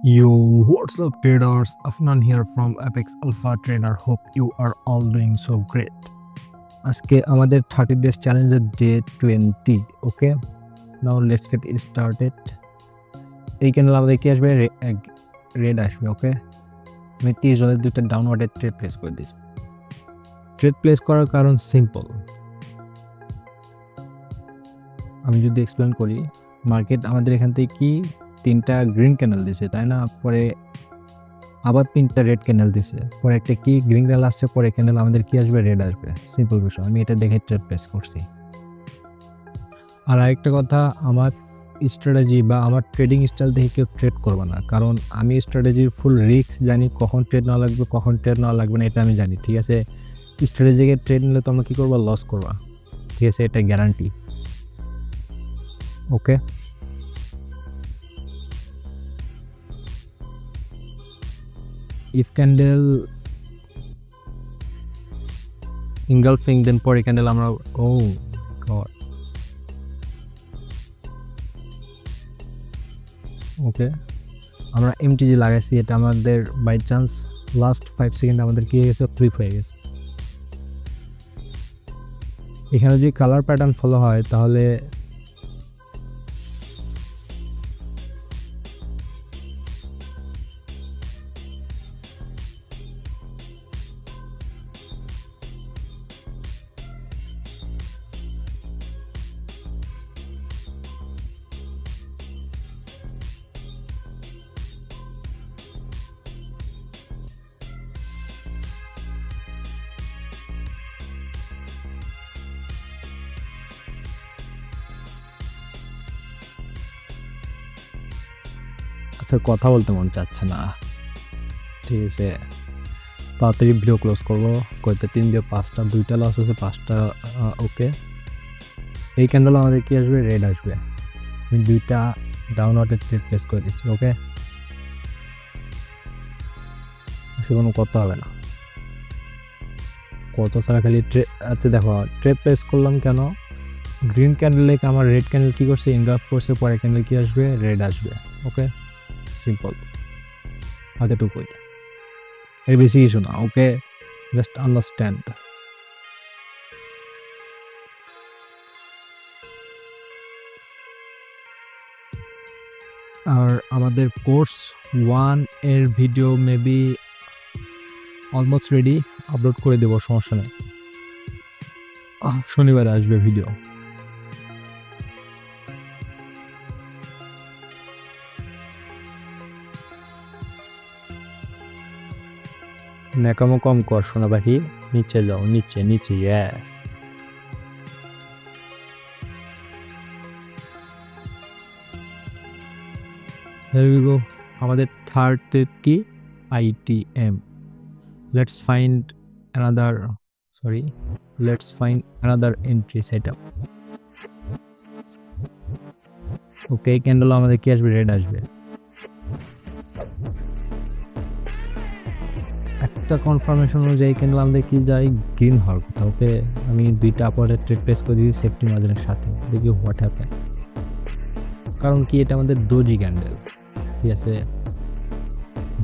Yo, what's up traders? Afnan here from Apex Alpha Trader. Hope you are all doing so great. আজকে আমাদের 30 days চ্যালেঞ্জের day 20. Okay, now let's get started. এই candle আমাদের কি আসবে? Red আসবে। ওকে, আমি 30 জনের দুটো ডাউনওয়ার্ডের ট্রেড প্লেস করে দিয়েছি। ট্রেড প্লেস করার কারণ সিম্পল। আমি যদি এক্সপ্লেন করি, মার্কেট আমাদের এখান থেকে কি 3টা গ্রিন ক্যান্ডেল দিছে, তাই না? পরে আবার 3টা রেড ক্যান্ডেল দিছে, পরে একটা কি গ্রিন ক্যান্ডেল আসছে, পরে ক্যান্ডেল আমাদের কি আসবে? রেড আসবে। সিম্পল বিষয়, আমি এটা দেখে ট্রেড প্লেস করছি। আর আরেকটা কথা, আমার স্ট্র্যাটেজি বা আমার ট্রেডিং স্টাইল দেখে কেউ ট্রেড করবে না, কারণ আমি স্ট্র্যাটেজির ফুল রিস্ক জানি, কখন ট্রেড নেওয়া লাগবে কখন ট্রেড নেওয়া লাগবে না এটা আমি জানি, ঠিক আছে? স্ট্র্যাটেজিকে ট্রেড নিলে তোমরা কী করবা? লস করবা, ঠিক আছে? এটা guarantee. Okay, if candle engulfing then পরে ক্যান্ডেল আমরা গড ওকে, আমরা এমটিজি লাগাইছি, এটা আমাদের বাই চান্স লাস্ট 5 সেকেন্ড আমাদের কি হয়ে গেছে? ফ্লিপ হয়ে গেছে। এখানে যদি কালার প্যাটার্ন ফলো হয় তাহলে আচ্ছা, কথা বলতে মন চাচ্ছে না, ঠিক আছে? তাড়াতাড়ি ভিডিও ক্লোজ করবো। কয়টা? 3 দিয়ে 5টা, 2টা লস হচ্ছে, 5টা। ওকে, এই ক্যান্ডেল আমাদের কি আসবে? রেড আসবে। আমি 2টা ডাউনওয়ার্ডের ট্রেড প্লেস করে দিচ্ছি। ওকে, কোনো কথা হবে না, কত ছাড়া খালি ট্রেড। আচ্ছা দেখো, ট্রেড প্লেস করলাম কেন? গ্রিন ক্যান্ডেলে আমার রেড ক্যান্ডেল কী করছে? ইনগাফ করছে, পরে ক্যান্ডেল কী আসবে? রেড আসবে। ওকে, সিম্পল, এতটুকুই, এর বেশি কিছু না। ওকে, জাস্ট আন্ডারস্ট্যান্ড। আর আমাদের কোর্স 1 এর video maybe almost ready, upload করে দেবো, সমস্যা নেই। শনিবারে আসবে ভিডিও। ন্যাকামো কম কর শোনা পাখি, নিচে যাও, নিচে নিচে, ইয়েস। Here we go. আমাদের থার্ড কি? ITM. Let's find another entry setup. Okay, candle আমাদের কি আসবে? রেড আসবে। একটা কনফার্মেশন অনুযায়ী ক্যান্ডেল আমাদের কি যায়? গ্রিন হওয়ার কথা। ওকে, আমি 2টা আপওয়ার্ডের ট্রেড প্লেস করে দিয়েছি সেফটি মার্জিনের সাথে, দেখি হোয়াট হ্যাপেন। কারণ কি, এটা আমাদের ডোজি ক্যান্ডেল, ঠিক আছে?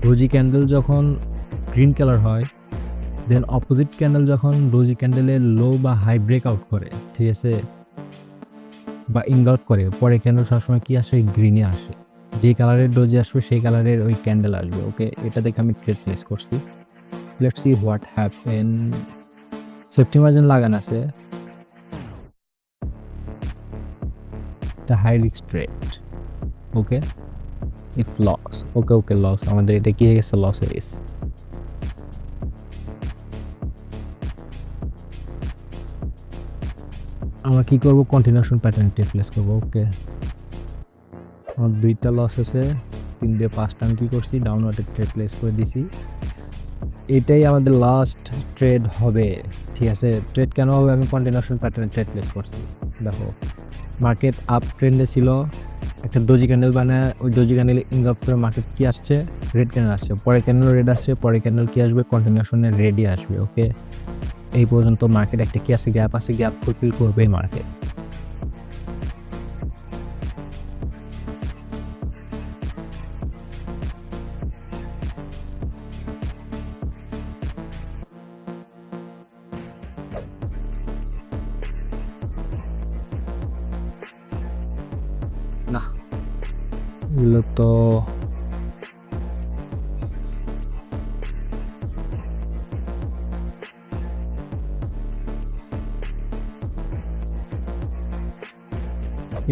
ডোজি ক্যান্ডেল যখন গ্রিন কালার হয়, দেন অপোজিট ক্যান্ডেল যখন ডোজি ক্যান্ডেলের লো বা হাই ব্রেকআউট করে, ঠিক আছে, বা ইনগলফ করে, পরে ক্যান্ডেল সবসময় কি আসে? গ্রিনে আসে। যেই কালারের ডোজি আসবে সেই কালারের ওই ক্যান্ডেল আসবে। ওকে, এটা দেখে আমি ট্রেড প্লেস করছি। Let's see what happen. Safety margin লাগান আছে, এটা high risk trade. Okay, if loss, okay loss, আমাদের এটা কি হয়ে গেছে? লস হয়ে গেছে। আমরা কি করব? কন্টিনিউশন প্যাটার্ন ট্রেড প্লেস করবো। ওকে, আমার 2টা লস হয়েছে, 3 দিয়ে 5টা আমি কী করছি? ডাউনওয়ার্ডে ট্রেড প্লেস করে দিছি। এটাই আমাদের লাস্ট ট্রেড হবে, ঠিক আছে? ট্রেড কেন হবে? আমি কন্টিনিউশন প্যাটার্নে ট্রেড প্লেস করছি। দেখো, মার্কেট আপ ট্রেন্ডে ছিল, একটা ডোজি ক্যান্ডেল বানায়, ওই ডোজি ক্যান্ডেলে ইনগাপ করে মার্কেট কি আসছে? রেড ক্যান্ডেল আসছে, পরে ক্যান্ডেল রেড আসছে, পরে ক্যান্ডেল কি আসবে? কন্টিনিউশনে রেডই আসবে। ওকে, এই পর্যন্ত মার্কেট একটা কি আছে? গ্যাপ আছে, গ্যাপ ফুলফিল করবে মার্কেট। এগুলো তো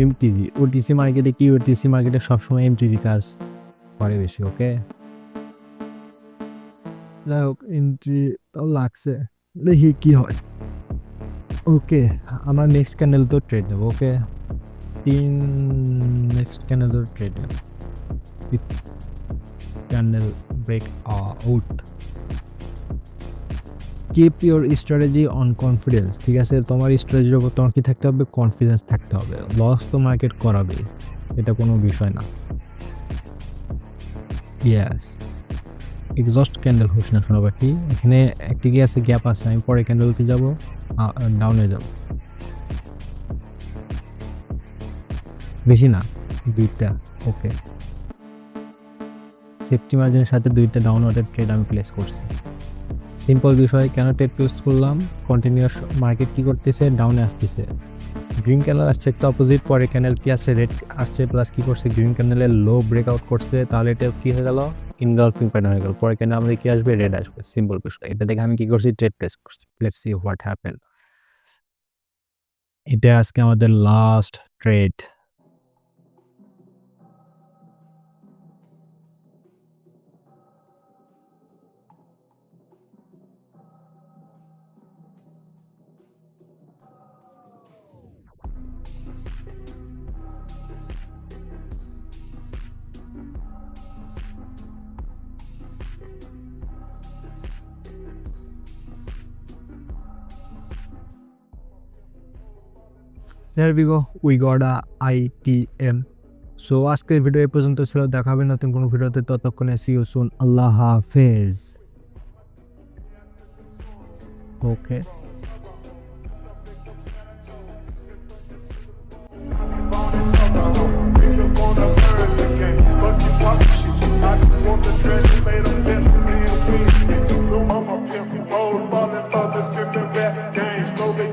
এমটিজি ওটিসি মার্কেটে কি ওটিসি মার্কেটে সবসময় এমটিজি কাজ করে বেশি। ওকে, যাই হোক এন্ট্রি তাও লাগছে, দেখি কি হয়। ওকে আমরা নেক্সট ক্যান্ডেল তো ট্রেড দেবো। ওকে, নেক্সট ক্যান্ডেল তো ট্রেড দেবো, candle break out. Keep your strategy on confidence. ঠিক আছে, তোমার স্ট্র্যাটেজির উপর তোমার কি থাকতে হবে? কনফিডেন্স থাকতে হবে। লস তো মার্কেট করাবে, এটা কোনো বিষয় না। ইয়াস, এক্সস্ট ক্যান্ডেল হোস না শোনো পাখি, এখানে একটি কি আছে, গ্যাপ আছে। আমি পরে ক্যান্ডেলকে যাব, ডাউনে যাব, বেশি না, দুইটা। ওকে, সেফটি মার্জিনের সাথে দুইটা ডাউন ওয়ার্ডের ট্রেড আমি প্লেস করছি। সিম্পল বিষয়, কেন ট্রেড প্লেস করলাম? কন্টিনিউয়াস মার্কেট কি করতেছে? ডাউনে আসতেছে। গ্রিন ক্যান্ডেল আসছে একটা অপোজিট, পরে ক্যান্ডেল কি আসছে? রেড আসছে, প্লাস কি করছে? গ্রিন ক্যান্ডেলের লো ব্রেকআউট করছে, তাহলে এটা কি হয়ে গেল? ইনগলফিং প্যাটার্ন হয়ে গেল। পরে ক্যান্ডেল আমাদের কি আসবে? রেড আসবে। সিম্পল বিষয়, এটা দেখে আমি কি করছি? ট্রেড প্লেস করছি। Let's see what happen. এটা আজকে আমাদের last trade. There we go, we got a ITM. So আজকের ভিডিও এই পর্যন্ত ছিল, দেখা হবে নতুন কোনো ভিডিওতে। ততক্ষণে সি ইউ সুন, আল্লাহ হাফেজ। ওকে,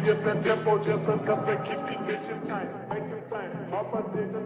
Just a tempo, just enough to keep these bitches tight. Make them think. Papa did the